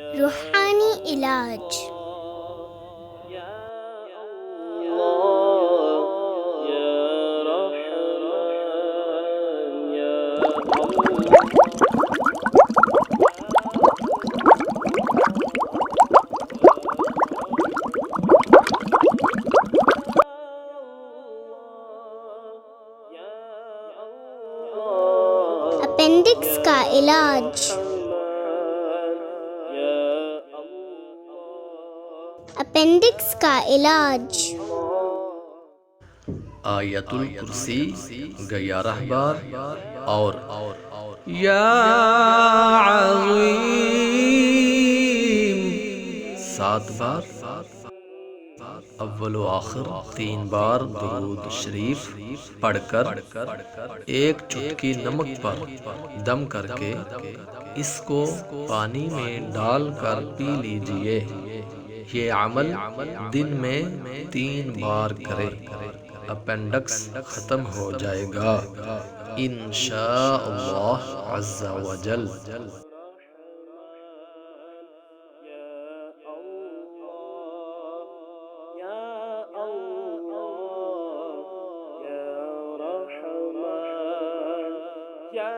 रूहानी इलाज। अपेंडिक्स का इलाज। अपेंडिक्स का इलाज। आयतुल कुर्सी 11 बार और या अज़ीम 7 बार। अव्वल व आखिर 3 बार दुरूद शरीफ पढ़कर एक चुटकी नमक पर दम करके इसको पानी में डालकर पी लीजिए। ये अमल दिन में 3 बार करें। अपेंडिक्स खत्म हो जाएगा इंशाअल्लाह अज़्ज़ा व जल। Ya